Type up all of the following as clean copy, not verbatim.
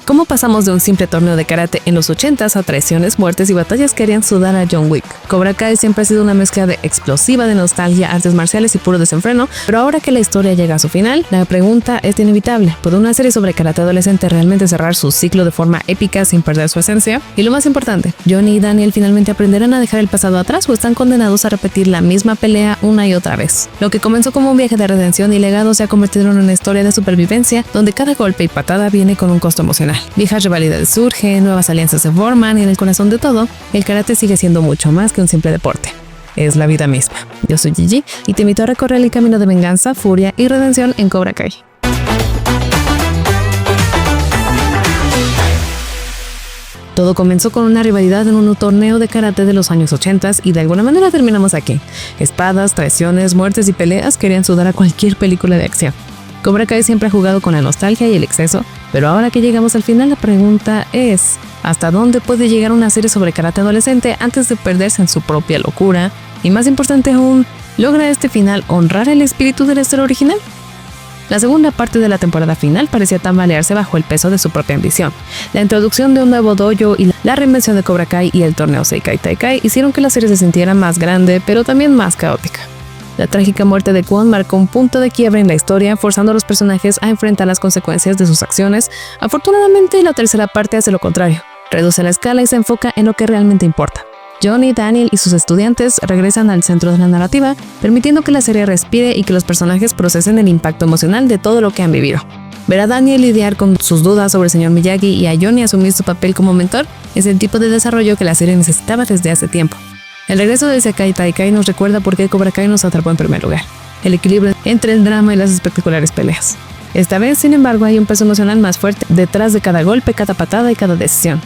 ¿Cómo pasamos de un simple torneo de karate en los 80s a traiciones, muertes y batallas que harían sudar a John Wick? Cobra Kai siempre ha sido una mezcla de explosiva, de nostalgia, artes marciales y puro desenfreno, pero ahora que la historia llega a su final, la pregunta es inevitable. ¿Puede una serie sobre karate adolescente realmente cerrar su ciclo de forma épica sin perder su esencia? Y lo más importante, ¿Johnny y Daniel finalmente aprenderán a dejar el pasado atrás o están condenados a repetir la misma pelea una y otra vez? Lo que comenzó como un viaje de redención y legado se ha convertido en una historia de supervivencia donde cada golpe y patada viene con un costo emocional. Viejas rivalidades surgen, nuevas alianzas se forman y en el corazón de todo, el karate sigue siendo mucho más que un simple deporte. Es la vida misma. Yo soy Gigi y te invito a recorrer el camino de venganza, furia y redención en Cobra Kai. Todo comenzó con una rivalidad en un torneo de karate de los años 80 y de alguna manera terminamos aquí. Espadas, traiciones, muertes y peleas querían sudar a cualquier película de acción. Cobra Kai siempre ha jugado con la nostalgia y el exceso, pero ahora que llegamos al final la pregunta es ¿hasta dónde puede llegar una serie sobre karate adolescente antes de perderse en su propia locura? Y más importante aún, ¿logra este final honrar el espíritu de la historia original? La segunda parte de la temporada final parecía tambalearse bajo el peso de su propia ambición. La introducción de un nuevo dojo y la reinvención de Cobra Kai y el torneo Seikai Taikai hicieron que la serie se sintiera más grande, pero también más caótica. La trágica muerte de Kwon marcó un punto de quiebre en la historia, forzando a los personajes a enfrentar las consecuencias de sus acciones. Afortunadamente, la tercera parte hace lo contrario. Reduce la escala y se enfoca en lo que realmente importa. Johnny, Daniel y sus estudiantes regresan al centro de la narrativa, permitiendo que la serie respire y que los personajes procesen el impacto emocional de todo lo que han vivido. Ver a Daniel lidiar con sus dudas sobre el señor Miyagi y a Johnny asumir su papel como mentor es el tipo de desarrollo que la serie necesitaba desde hace tiempo. El regreso de Seikai Taikai nos recuerda por qué Cobra Kai nos atrapó en primer lugar: el equilibrio entre el drama y las espectaculares peleas. Esta vez, sin embargo, hay un peso emocional más fuerte detrás de cada golpe, cada patada y cada decisión.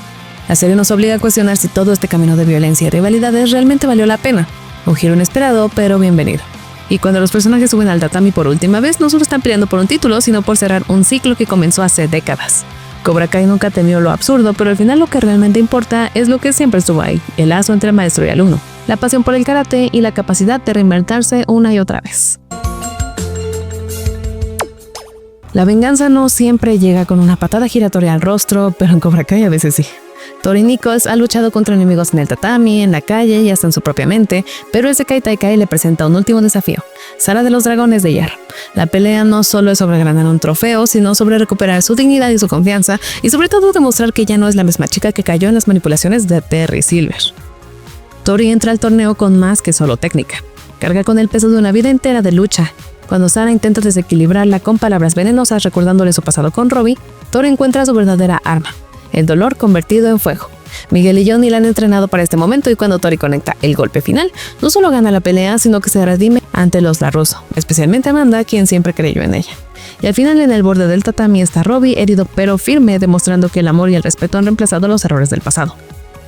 La serie nos obliga a cuestionar si todo este camino de violencia y rivalidades realmente valió la pena. Un giro inesperado, pero bienvenido. Y cuando los personajes suben al tatami por última vez, no solo están peleando por un título, sino por cerrar un ciclo que comenzó hace décadas. Cobra Kai nunca temió lo absurdo, pero al final lo que realmente importa es lo que siempre estuvo ahí: el lazo entre maestro y alumno, la pasión por el karate y la capacidad de reinventarse una y otra vez. La venganza no siempre llega con una patada giratoria al rostro, pero en Cobra Kai a veces sí. Tori Nichols ha luchado contra enemigos en el tatami, en la calle y hasta en su propia mente, pero el Seikai Taikai le presenta un último desafío: Sala de los Dragones de Hierro. La pelea no solo es sobre ganar un trofeo, sino sobre recuperar su dignidad y su confianza, y sobre todo demostrar que ya no es la misma chica que cayó en las manipulaciones de Terry Silver. Tori entra al torneo con más que solo técnica. Carga con el peso de una vida entera de lucha. Cuando Sara intenta desequilibrarla con palabras venenosas recordándole su pasado con Robbie, Tori encuentra su verdadera arma: el dolor convertido en fuego. Miguel y Johnny la han entrenado para este momento y cuando Tori conecta el golpe final, no solo gana la pelea, sino que se redime ante los LaRusso, especialmente Amanda, quien siempre creyó en ella. Y al final, en el borde del tatami está Robbie, herido pero firme, demostrando que el amor y el respeto han reemplazado los errores del pasado.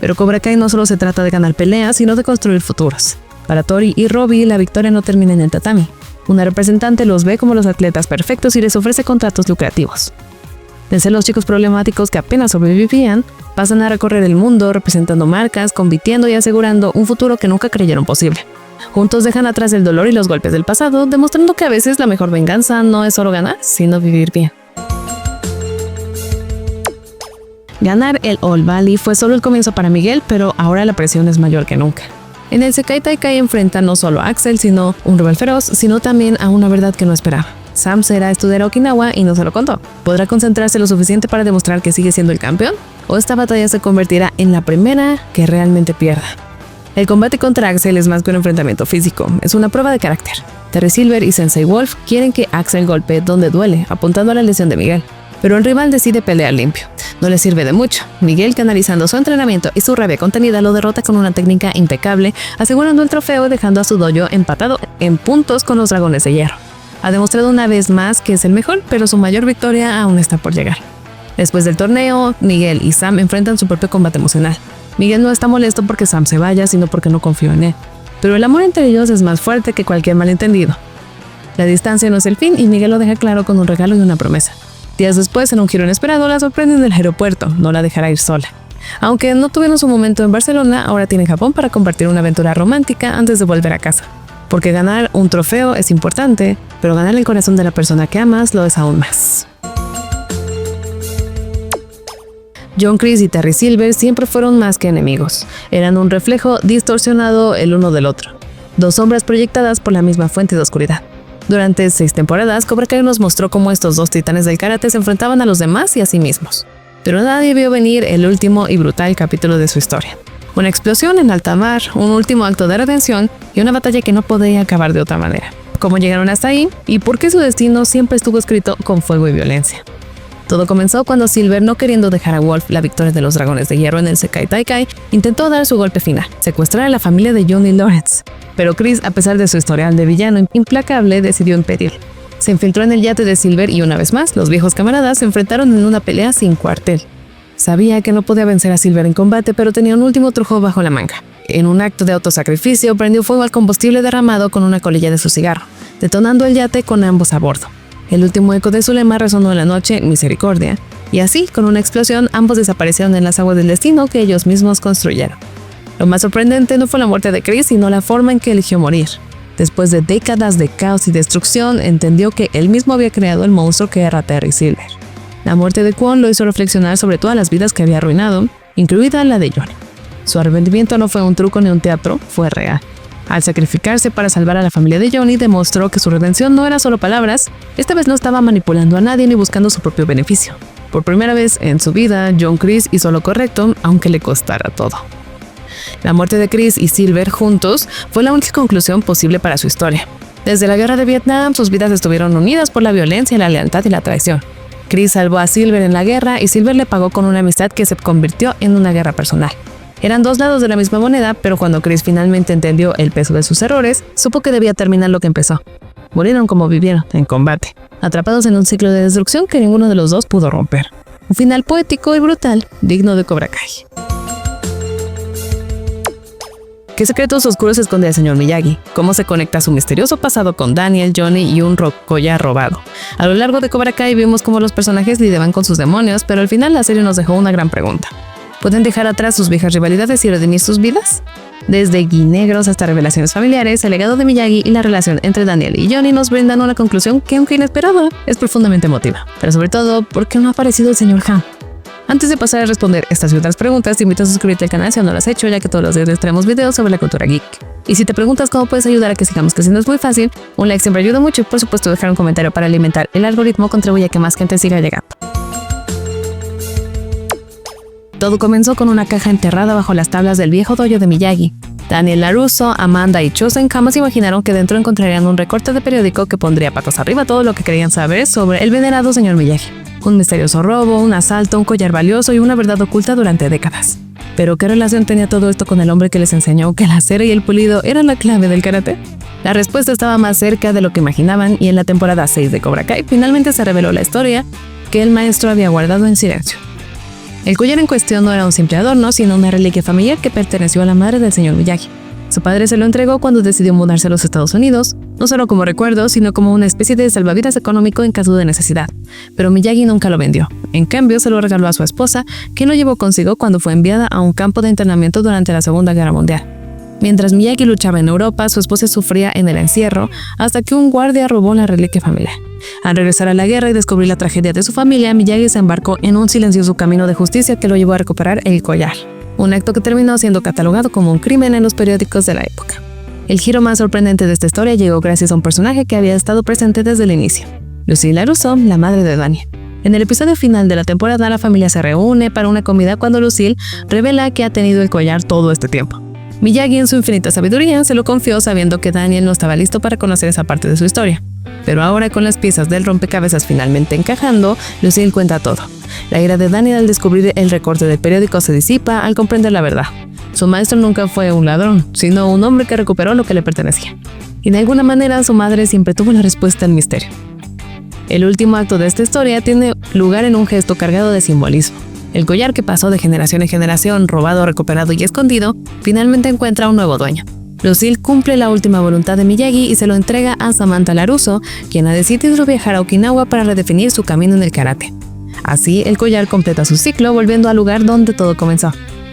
Pero Cobra Kai no solo se trata de ganar peleas, sino de construir futuros. Para Tori y Robbie, la victoria no termina en el tatami. Una representante los ve como los atletas perfectos y les ofrece contratos lucrativos. De ser los chicos problemáticos que apenas sobrevivían, pasan a recorrer el mundo representando marcas, compitiendo y asegurando un futuro que nunca creyeron posible. Juntos dejan atrás el dolor y los golpes del pasado, demostrando que a veces la mejor venganza no es solo ganar, sino vivir bien. Ganar el All Valley fue solo el comienzo para Miguel, pero ahora la presión es mayor que nunca. En el Seikai Taikai enfrenta no solo a Axel, sino un rival feroz, sino también a una verdad que no esperaba. Sam será estudiar a Okinawa y no se lo contó. ¿Podrá concentrarse lo suficiente para demostrar que sigue siendo el campeón? ¿O esta batalla se convertirá en la primera que realmente pierda? El combate contra Axel es más que un enfrentamiento físico, es una prueba de carácter. Terry Silver y Sensei Wolf quieren que Axel golpee donde duele, apuntando a la lesión de Miguel. Pero el rival decide pelear limpio. No le sirve de mucho. Miguel, canalizando su entrenamiento y su rabia contenida, lo derrota con una técnica impecable, asegurando el trofeo y dejando a su dojo empatado en puntos con los Dragones de Hierro. Ha demostrado una vez más que es el mejor, pero su mayor victoria aún está por llegar. Después del torneo, Miguel y Sam enfrentan su propio combate emocional. Miguel no está molesto porque Sam se vaya, sino porque no confía en él. Pero el amor entre ellos es más fuerte que cualquier malentendido. La distancia no es el fin y Miguel lo deja claro con un regalo y una promesa. Días después, en un giro inesperado, la sorprende en el aeropuerto, no la dejará ir sola. Aunque no tuvieron su momento en Barcelona, ahora tienen Japón para compartir una aventura romántica antes de volver a casa. Porque ganar un trofeo es importante, pero ganar el corazón de la persona que amas lo es aún más. John Kreese y Terry Silver siempre fueron más que enemigos. Eran un reflejo distorsionado el uno del otro. Dos sombras proyectadas por la misma fuente de oscuridad. Durante 6 temporadas, Cobra Kai nos mostró cómo estos dos titanes del karate se enfrentaban a los demás y a sí mismos. Pero nadie vio venir el último y brutal capítulo de su historia. Una explosión en alta mar, un último acto de redención y una batalla que no podía acabar de otra manera. ¿Cómo llegaron hasta ahí? ¿Y por qué su destino siempre estuvo escrito con fuego y violencia? Todo comenzó cuando Silver, no queriendo dejar a Wolf la victoria de los Dragones de Hierro en el Sekai Taikai, intentó dar su golpe final, secuestrar a la familia de Johnny Lawrence. Pero Kreese, a pesar de su historial de villano implacable, decidió impedirlo. Se infiltró en el yate de Silver y una vez más, los viejos camaradas se enfrentaron en una pelea sin cuartel. Sabía que no podía vencer a Silver en combate, pero tenía un último truco bajo la manga. En un acto de autosacrificio, prendió fuego al combustible derramado con una colilla de su cigarro, detonando el yate con ambos a bordo. El último eco de su lema resonó en la noche, misericordia, y así, con una explosión, ambos desaparecieron en las aguas del destino que ellos mismos construyeron. Lo más sorprendente no fue la muerte de Kreese, sino la forma en que eligió morir. Después de décadas de caos y destrucción, entendió que él mismo había creado el monstruo que era Terry Silver. La muerte de Kwon lo hizo reflexionar sobre todas las vidas que había arruinado, incluida la de Johnny. Su arrepentimiento no fue un truco ni un teatro, fue real. Al sacrificarse para salvar a la familia de Johnny, demostró que su redención no era solo palabras. Esta vez no estaba manipulando a nadie ni buscando su propio beneficio. Por primera vez en su vida, John Kreese hizo lo correcto, aunque le costara todo. La muerte de Kreese y Silver juntos fue la única conclusión posible para su historia. Desde la guerra de Vietnam, sus vidas estuvieron unidas por la violencia, la lealtad y la traición. Kreese salvó a Silver en la guerra y Silver le pagó con una amistad que se convirtió en una guerra personal. Eran dos lados de la misma moneda, pero cuando Kreese finalmente entendió el peso de sus errores, supo que debía terminar lo que empezó. Murieron como vivieron, en combate, atrapados en un ciclo de destrucción que ninguno de los dos pudo romper. Un final poético y brutal, digno de Cobra Kai. ¿Qué secretos oscuros esconde el señor Miyagi? ¿Cómo se conecta su misterioso pasado con Daniel, Johnny y un collar robado? A lo largo de Cobra Kai vimos cómo los personajes lidiaban con sus demonios, pero al final la serie nos dejó una gran pregunta. ¿Pueden dejar atrás sus viejas rivalidades y redimir sus vidas? Desde guinegros hasta revelaciones familiares, el legado de Miyagi y la relación entre Daniel y Johnny nos brindan una conclusión que, aunque inesperada, es profundamente emotiva. Pero sobre todo, ¿por qué no ha aparecido el señor Han? Antes de pasar a responder estas y otras preguntas, te invito a suscribirte al canal si aún no lo has hecho, ya que todos los días les traemos videos sobre la cultura geek. Y si te preguntas cómo puedes ayudar a que sigamos creciendo, es muy fácil. Un like siempre ayuda mucho y, por supuesto, dejar un comentario para alimentar el algoritmo contribuye a que más gente siga llegando. Todo comenzó con una caja enterrada bajo las tablas del viejo dojo de Miyagi. Daniel LaRusso, Amanda y Chosen jamás imaginaron que dentro encontrarían un recorte de periódico que pondría patas arriba todo lo que querían saber sobre el venerado señor Miyagi. Un misterioso robo, un asalto, un collar valioso y una verdad oculta durante décadas. ¿Pero qué relación tenía todo esto con el hombre que les enseñó que la cera y el pulido eran la clave del karate? La respuesta estaba más cerca de lo que imaginaban y en la temporada 6 de Cobra Kai finalmente se reveló la historia que el maestro había guardado en silencio. El collar en cuestión no era un simple adorno, sino una reliquia familiar que perteneció a la madre del señor Miyagi. Su padre se lo entregó cuando decidió mudarse a los Estados Unidos, no solo como recuerdo, sino como una especie de salvavidas económico en caso de necesidad. Pero Miyagi nunca lo vendió. En cambio, se lo regaló a su esposa, quien lo llevó consigo cuando fue enviada a un campo de entrenamiento durante la Segunda Guerra Mundial. Mientras Miyagi luchaba en Europa, su esposa sufría en el encierro hasta que un guardia robó la reliquia familiar. Al regresar a la guerra y descubrir la tragedia de su familia, Miyagi se embarcó en un silencioso camino de justicia que lo llevó a recuperar el collar. Un acto que terminó siendo catalogado como un crimen en los periódicos de la época. El giro más sorprendente de esta historia llegó gracias a un personaje que había estado presente desde el inicio. Lucille LaRusso, la madre de Daniel. En el episodio final de la temporada, la familia se reúne para una comida cuando Lucille revela que ha tenido el collar todo este tiempo. Miyagi, en su infinita sabiduría, se lo confió sabiendo que Daniel no estaba listo para conocer esa parte de su historia. Pero ahora, con las piezas del rompecabezas finalmente encajando, Lucille cuenta todo. La ira de Daniel al descubrir el recorte del periódico se disipa al comprender la verdad. Su maestro nunca fue un ladrón, sino un hombre que recuperó lo que le pertenecía. Y de alguna manera, su madre siempre tuvo la respuesta al misterio. El último acto de esta historia tiene lugar en un gesto cargado de simbolismo. El collar, que pasó de generación en generación, robado, recuperado y escondido, finalmente encuentra un nuevo dueño. Lucille cumple la última voluntad de Miyagi y se lo entrega a Samantha LaRusso, quien ha decidido viajar a Okinawa para redefinir su camino en el karate. Así, el collar completa su ciclo, volviendo al lugar donde todo comenzó.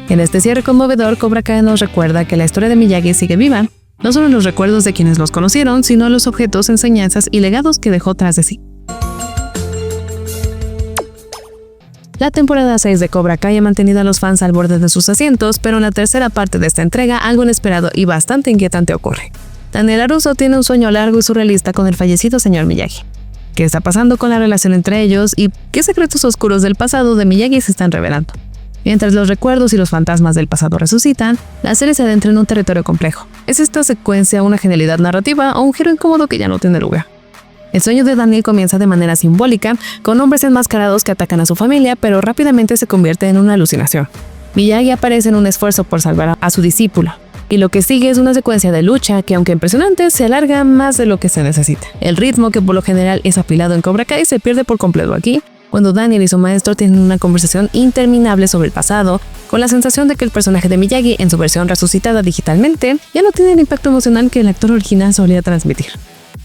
En este cierre conmovedor, Cobra Kai nos recuerda que la historia de Miyagi sigue viva, no solo en los recuerdos de quienes los conocieron, sino en los objetos, enseñanzas y legados que dejó tras de sí. La temporada 6 de Cobra Kai ha mantenido a los fans al borde de sus asientos, pero en la tercera parte de esta entrega algo inesperado y bastante inquietante ocurre. Daniel LaRusso tiene un sueño largo y surrealista con el fallecido señor Miyagi. ¿Qué está pasando con la relación entre ellos y qué secretos oscuros del pasado de Miyagi se están revelando? Mientras los recuerdos y los fantasmas del pasado resucitan, la serie se adentra en un territorio complejo. ¿Es esta secuencia una genialidad narrativa o un giro incómodo que ya no tiene lugar? El sueño de Daniel comienza de manera simbólica, con hombres enmascarados que atacan a su familia, pero rápidamente se convierte en una alucinación. Miyagi aparece en un esfuerzo por salvar a su discípulo, y lo que sigue es una secuencia de lucha que, aunque impresionante, se alarga más de lo que se necesita. El ritmo, que por lo general es apilado en Cobra Kai, se pierde por completo aquí, cuando Daniel y su maestro tienen una conversación interminable sobre el pasado, con la sensación de que el personaje de Miyagi, en su versión resucitada digitalmente, ya no tiene el impacto emocional que el actor original solía transmitir.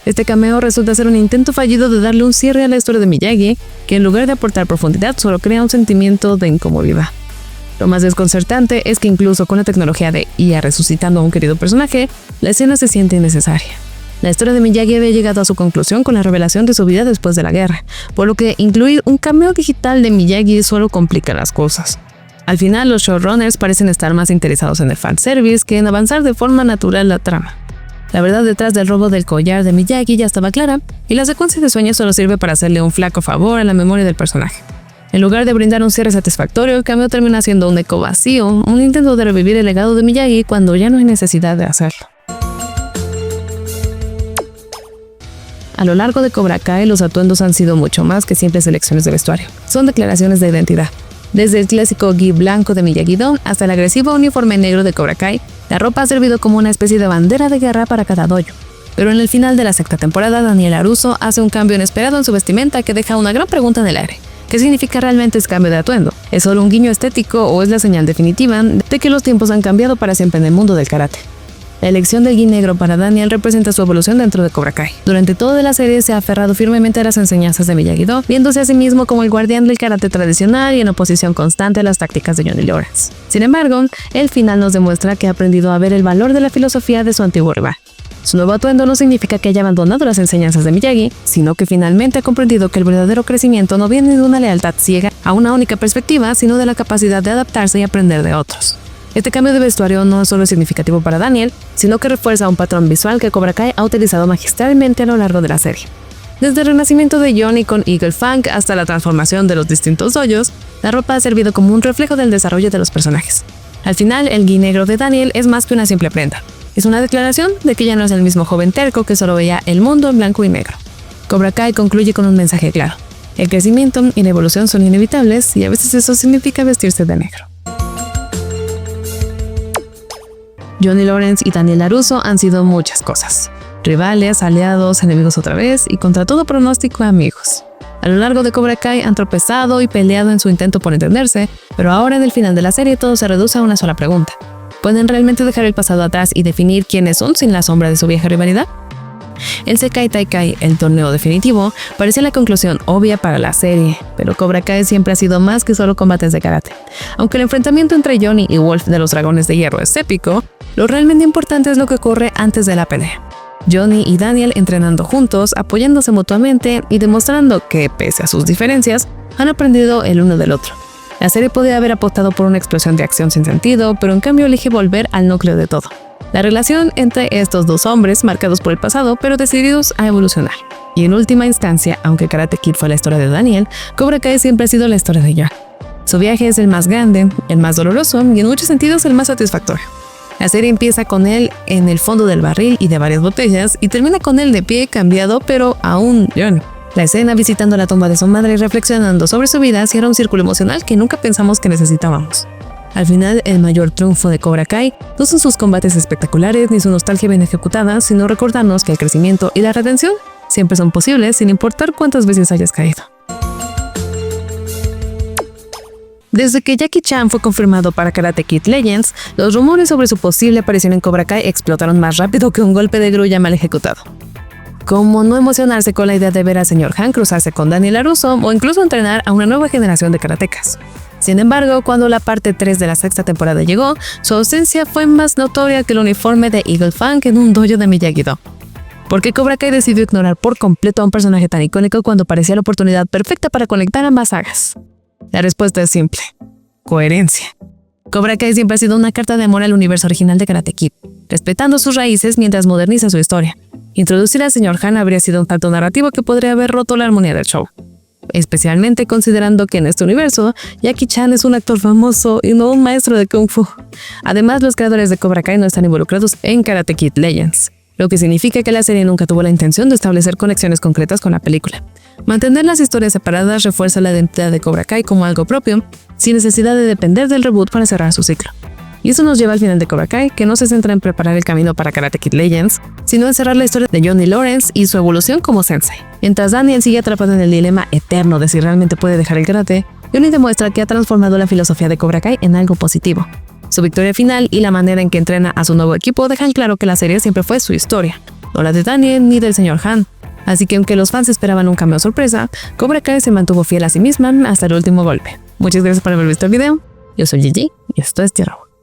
Este cameo resulta ser un intento fallido de darle un cierre a la historia de Miyagi, que en lugar de aportar profundidad solo crea un sentimiento de incomodidad. Lo más desconcertante es que incluso con la tecnología de IA resucitando a un querido personaje, la escena se siente innecesaria. La historia de Miyagi había llegado a su conclusión con la revelación de su vida después de la guerra, por lo que incluir un cameo digital de Miyagi solo complica las cosas. Al final, los showrunners parecen estar más interesados en el fanservice que en avanzar de forma natural la trama. La verdad detrás del robo del collar de Miyagi ya estaba clara, y la secuencia de sueños solo sirve para hacerle un flaco favor a la memoria del personaje. En lugar de brindar un cierre satisfactorio, el cameo termina siendo un eco vacío, un intento de revivir el legado de Miyagi cuando ya no hay necesidad de hacerlo. A lo largo de Cobra Kai, los atuendos han sido mucho más que simples elecciones de vestuario. Son declaraciones de identidad. Desde el clásico gi blanco de Miyagi-Do hasta el agresivo uniforme negro de Cobra Kai, la ropa ha servido como una especie de bandera de guerra para cada dojo. Pero en el final de la sexta temporada, Daniel LaRusso hace un cambio inesperado en su vestimenta que deja una gran pregunta en el aire. ¿Qué significa realmente ese cambio de atuendo? ¿Es solo un guiño estético o es la señal definitiva de que los tiempos han cambiado para siempre en el mundo del karate? La elección del gi negro para Daniel representa su evolución dentro de Cobra Kai. Durante toda la serie se ha aferrado firmemente a las enseñanzas de Miyagi-Do, viéndose a sí mismo como el guardián del karate tradicional y en oposición constante a las tácticas de Johnny Lawrence. Sin embargo, el final nos demuestra que ha aprendido a ver el valor de la filosofía de su antiguo rival. Su nuevo atuendo no significa que haya abandonado las enseñanzas de Miyagi, sino que finalmente ha comprendido que el verdadero crecimiento no viene de una lealtad ciega a una única perspectiva, sino de la capacidad de adaptarse y aprender de otros. Este cambio de vestuario no solo es significativo para Daniel, sino que refuerza un patrón visual que Cobra Kai ha utilizado magistralmente a lo largo de la serie. Desde el renacimiento de Johnny con Eagle Fang hasta la transformación de los distintos dojos, la ropa ha servido como un reflejo del desarrollo de los personajes. Al final, el gi negro de Daniel es más que una simple prenda. Es una declaración de que ya no es el mismo joven terco que solo veía el mundo en blanco y negro. Cobra Kai concluye con un mensaje claro. El crecimiento y la evolución son inevitables y a veces eso significa vestirse de negro. Johnny Lawrence y Daniel LaRusso han sido muchas cosas. Rivales, aliados, enemigos otra vez y contra todo pronóstico amigos. A lo largo de Cobra Kai han tropezado y peleado en su intento por entenderse, pero ahora en el final de la serie todo se reduce a una sola pregunta. ¿Pueden realmente dejar el pasado atrás y definir quiénes son sin la sombra de su vieja rivalidad? El Sekai Taikai, el torneo definitivo, parecía la conclusión obvia para la serie, pero Cobra Kai siempre ha sido más que solo combates de karate. Aunque el enfrentamiento entre Johnny y Wolf de los Dragones de Hierro es épico, lo realmente importante es lo que ocurre antes de la pelea. Johnny y Daniel entrenando juntos, apoyándose mutuamente y demostrando que, pese a sus diferencias, han aprendido el uno del otro. La serie podría haber apostado por una explosión de acción sin sentido, pero en cambio elige volver al núcleo de todo. La relación entre estos dos hombres, marcados por el pasado, pero decididos a evolucionar. Y en última instancia, aunque Karate Kid fue la historia de Daniel, Cobra Kai siempre ha sido la historia de John. Su viaje es el más grande, el más doloroso y en muchos sentidos el más satisfactorio. La serie empieza con él en el fondo del barril y de varias botellas y termina con él de pie, cambiado, pero aún John. La escena visitando la tumba de su madre y reflexionando sobre su vida cierra un círculo emocional que nunca pensamos que necesitábamos. Al final, el mayor triunfo de Cobra Kai no son sus combates espectaculares ni su nostalgia bien ejecutada, sino recordarnos que el crecimiento y la redención siempre son posibles sin importar cuántas veces hayas caído. Desde que Jackie Chan fue confirmado para Karate Kid Legends, los rumores sobre su posible aparición en Cobra Kai explotaron más rápido que un golpe de grulla mal ejecutado. ¿Cómo no emocionarse con la idea de ver al Sr. Han cruzarse con Daniel LaRusso o incluso entrenar a una nueva generación de karatecas? Sin embargo, cuando la parte 3 de la sexta temporada llegó, su ausencia fue más notoria que el uniforme de Eagle Fang en un dojo de Miyagi-Do. ¿Por qué Cobra Kai decidió ignorar por completo a un personaje tan icónico cuando parecía la oportunidad perfecta para conectar ambas sagas? La respuesta es simple: coherencia. Cobra Kai siempre ha sido una carta de amor al universo original de Karate Kid, respetando sus raíces mientras moderniza su historia. Introducir al Sr. Han habría sido un salto narrativo que podría haber roto la armonía del show, especialmente considerando que en este universo, Jackie Chan es un actor famoso y no un maestro de Kung Fu. Además, los creadores de Cobra Kai no están involucrados en Karate Kid Legends, lo que significa que la serie nunca tuvo la intención de establecer conexiones concretas con la película. Mantener las historias separadas refuerza la identidad de Cobra Kai como algo propio, sin necesidad de depender del reboot para cerrar su ciclo. Y eso nos lleva al final de Cobra Kai, que no se centra en preparar el camino para Karate Kid Legends, sino en cerrar la historia de Johnny Lawrence y su evolución como sensei. Mientras Daniel sigue atrapado en el dilema eterno de si realmente puede dejar el karate, Johnny demuestra que ha transformado la filosofía de Cobra Kai en algo positivo. Su victoria final y la manera en que entrena a su nuevo equipo dejan claro que la serie siempre fue su historia, no la de Daniel ni del Sr. Han. Así que aunque los fans esperaban un cambio sorpresa, Cobra Kai se mantuvo fiel a sí misma hasta el último golpe. Muchas gracias por haber visto el video. Yo soy Gigi y esto es Tierra.